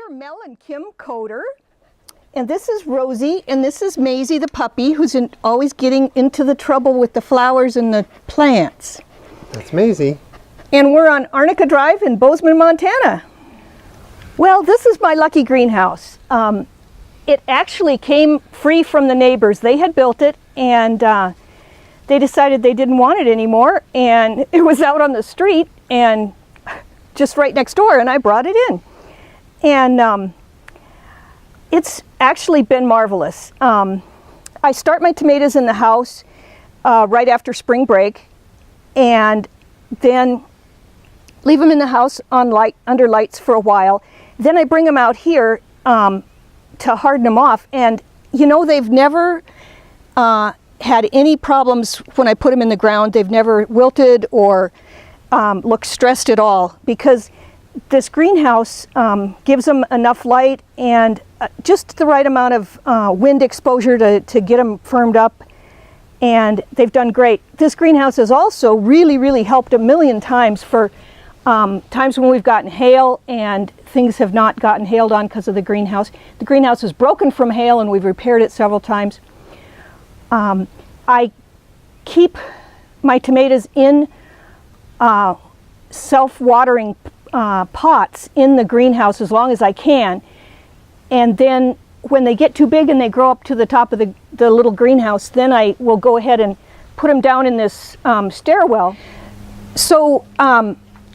are Mel and Kim Kotur, and this is Rosie, and this is Maisie the puppy, who's always getting into the trouble with the flowers and the plants. That's Maisie. And we're on Arnica Drive in Bozeman, Montana. Well, this is my lucky greenhouse. It actually came free from the neighbors. They had built it, and they decided they didn't want it anymore, and it was out on the street and just right next door, and I brought it in. And it's actually been marvelous. I start my tomatoes in the house right after spring break, and then leave them in the house on under lights for a while. Then I bring them out here to harden them off, and you know, they've never had any problems when I put them in the ground. They've never wilted or looked stressed at all, because this greenhouse gives them enough light and just the right amount of wind exposure to get them firmed up, and they've done great. This greenhouse has also really helped a million times for times when we've gotten hail and things have not gotten hailed on because of the greenhouse. The greenhouse is broken from hail and we've repaired it several times. I keep my tomatoes in self-watering pots in the greenhouse as long as I can, and then when they get too big and they grow up to the top of the little greenhouse, then I will go ahead and put them down in this stairwell. So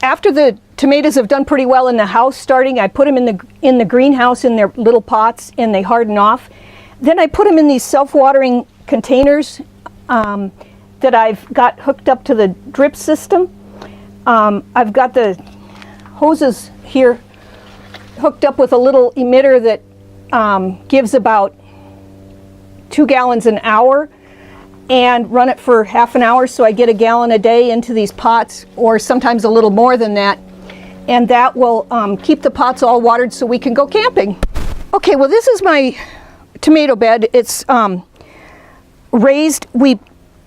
after the tomatoes have done pretty well in the house starting, I put them in the greenhouse in their little pots, and they harden off. Then I put them in these self-watering containers that I've got hooked up to the drip system. I've got the hoses here hooked up with a little emitter that gives about 2 gallons an hour, and run it for half an hour, so I get 1 gallon a day into these pots, or sometimes a little more than that, and that will keep the pots all watered so we can go camping. Okay, well, this is my tomato bed. It's raised. We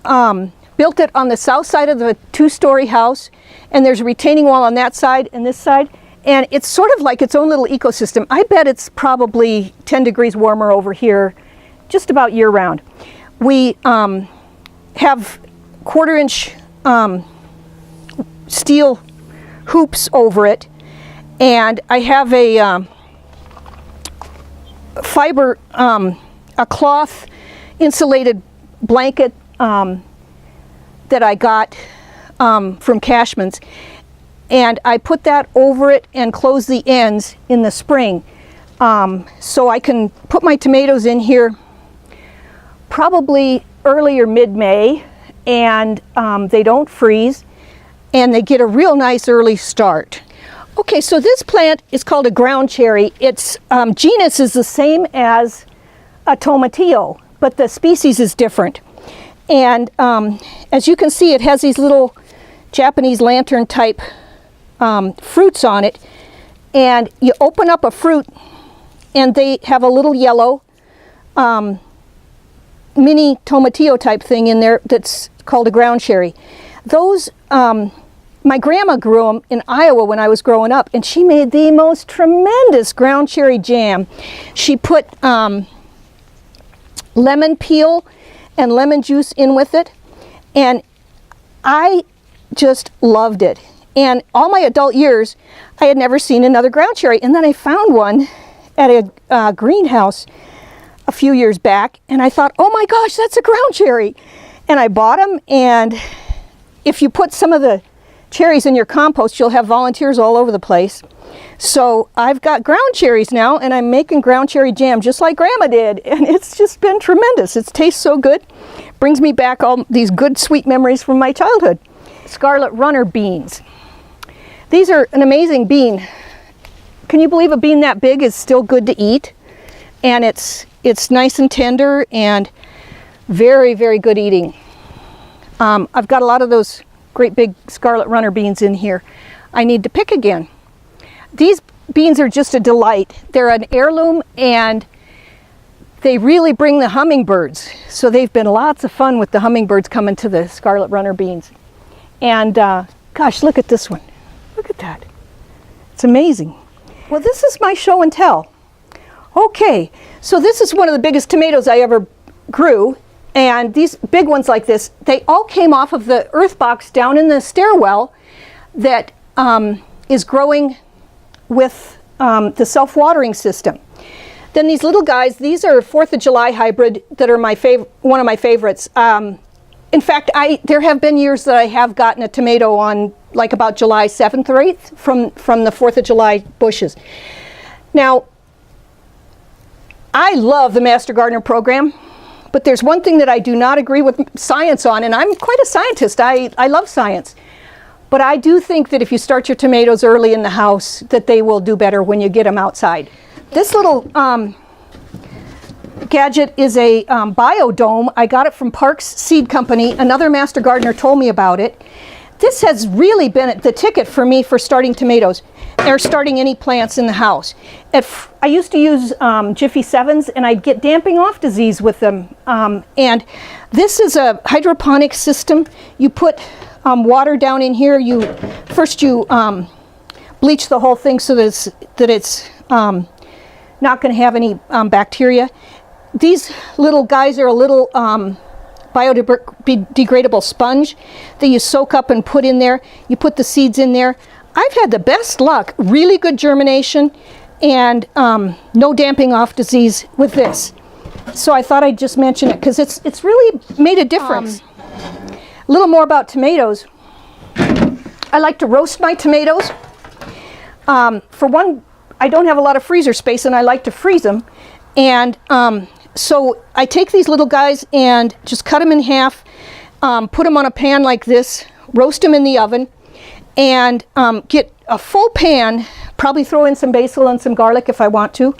built it on the south side of the 2-story house, and there's a retaining wall on that side and this side, and it's sort of like its own little ecosystem. I bet it's probably 10 degrees warmer over here just about year-round. We have 1/4-inch steel hoops over it, and I have a fiber, a cloth insulated blanket that I got from Cashman's, and I put that over it and close the ends in the spring, so I can put my tomatoes in here probably early or mid-May, and they don't freeze, and they get a real nice early start. Okay, so this plant is called a ground cherry. Its genus is the same as a tomatillo, but the species is different. And as you can see, it has these little Japanese lantern type fruits on it, and you open up a fruit and they have a little yellow mini tomatillo type thing in there that's called a ground cherry. Those, my grandma grew them in Iowa when I was growing up, and she made the most tremendous ground cherry jam. She put lemon peel and lemon juice in with it, and I just loved it. And all my adult years, I had never seen another ground cherry, and then I found one at a greenhouse a few years back, and I thought, oh my gosh, that's a ground cherry. And I bought them, and if you put some of the cherries in your compost, you'll have volunteers all over the place. So I've got ground cherries now, and I'm making ground cherry jam just like Grandma did, and it's just been tremendous. It tastes so good. Brings me back all these good sweet memories from my childhood. Scarlet runner beans. These are an amazing bean. Can you believe a bean that big is still good to eat? And it's nice and tender and very good eating. I've got a lot of those great big scarlet runner beans in here. I need to pick again. These beans are just a delight. They're an heirloom, and they really bring the hummingbirds. So they've been lots of fun with the hummingbirds coming to the scarlet runner beans. And gosh, look at this one. Look at that. It's amazing. Well, this is my show and tell. Okay, so this is one of the biggest tomatoes I ever grew, and these big ones like this, they all came off of the earth box down in the stairwell that is growing with the self-watering system. Then these little guys, these are 4th of July hybrid that are one of my favorites. In fact, there have been years that I have gotten a tomato on like about July 7th or 8th from the 4th of July bushes. Now, I love the Master Gardener program, but there's one thing that I do not agree with science on, and I'm quite a scientist. I love science. But I do think that if you start your tomatoes early in the house, that they will do better when you get them outside. This little gadget is a biodome. I got it from Parks Seed Company. Another Master Gardener told me about it. This has really been the ticket for me for starting tomatoes, or starting any plants in the house. I used to use Jiffy 7s, and I'd get damping off disease with them. And this is a hydroponic system. You put water down in here. First you bleach the whole thing so that it's not going to have any bacteria. These little guys are a little biodegradable sponge that you soak up and put in there. You put the seeds in there. I've had the best luck, really good germination, and no damping off disease with this. So I thought I'd just mention it because it's really made a difference. A little more about tomatoes. I like to roast my tomatoes. For one, I don't have a lot of freezer space, and I like to freeze them. And so I take these little guys and just cut them in half, put them on a pan like this, roast them in the oven, and get a full pan, probably throw in some basil and some garlic if I want to.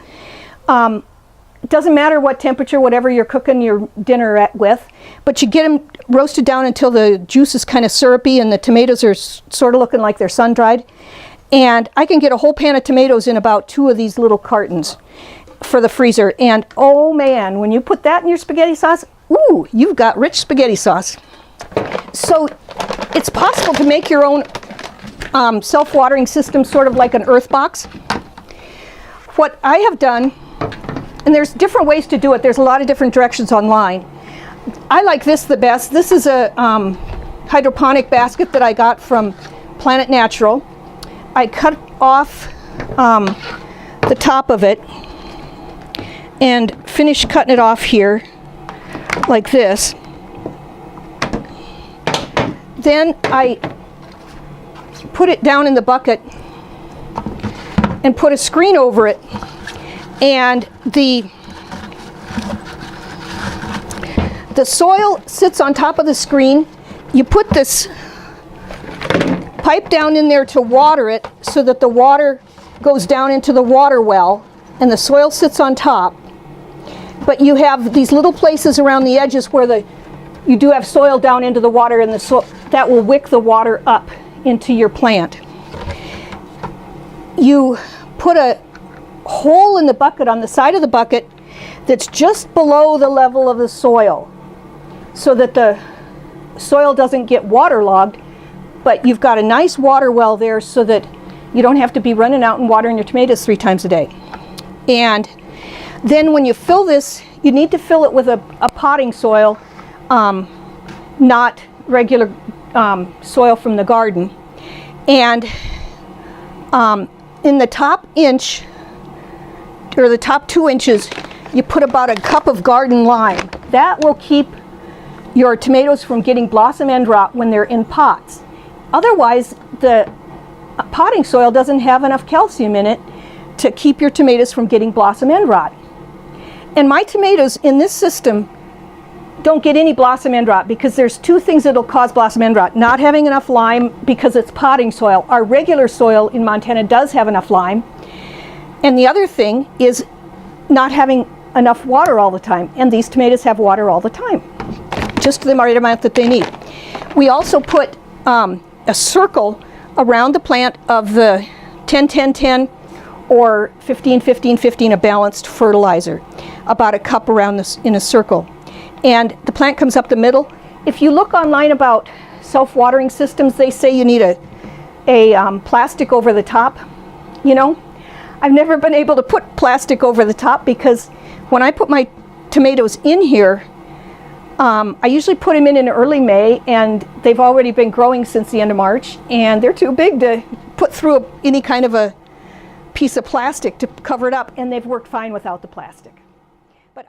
It doesn't matter what temperature, whatever you're cooking your dinner with, but you get them roasted down until the juice is kind of syrupy and the tomatoes are sort of looking like they're sun-dried. And I can get a whole pan of tomatoes in about 2 of these little cartons for the freezer. And oh man, when you put that in your spaghetti sauce, ooh, you've got rich spaghetti sauce. So it's possible to make your own self-watering system, sort of like an earth box. What I have done, and there's different ways to do it. There's a lot of different directions online. I like this the best. This is a hydroponic basket that I got from Planet Natural. I cut off the top of it and finish cutting it off here like this. Then I put it down in the bucket and put a screen over it, and the soil sits on top of the screen. You put this pipe down in there to water it so that the water goes down into the water well and the soil sits on top. But you have these little places around the edges where you do have soil down into the water, and that will wick the water up into your plant. You put a hole in the bucket on the side of the bucket that's just below the level of the soil so that the soil doesn't get waterlogged, but you've got a nice water well there so that you don't have to be running out and watering your tomatoes 3 times a day. And then when you fill this, you need to fill it with a potting soil, not regular soil from the garden. And in the top inch, or the top 2 inches, you put about a cup of garden lime. That will keep your tomatoes from getting blossom end rot when they're in pots. Otherwise, the potting soil doesn't have enough calcium in it to keep your tomatoes from getting blossom end rot. And my tomatoes in this system don't get any blossom end rot because there's 2 things that'll cause blossom end rot. Not having enough lime because it's potting soil. Our regular soil in Montana does have enough lime. And the other thing is not having enough water all the time. And these tomatoes have water all the time, just the right amount that they need. We also put a circle around the plant of the 10-10-10 or 15-15-15, a balanced fertilizer, about a cup around this in a circle. And the plant comes up the middle. If you look online about self-watering systems, they say you need a plastic over the top, you know. I've never been able to put plastic over the top because when I put my tomatoes in here, I usually put them in early May, and they've already been growing since the end of March, and they're too big to put through any kind of a piece of plastic to cover it up, and they've worked fine without the plastic. But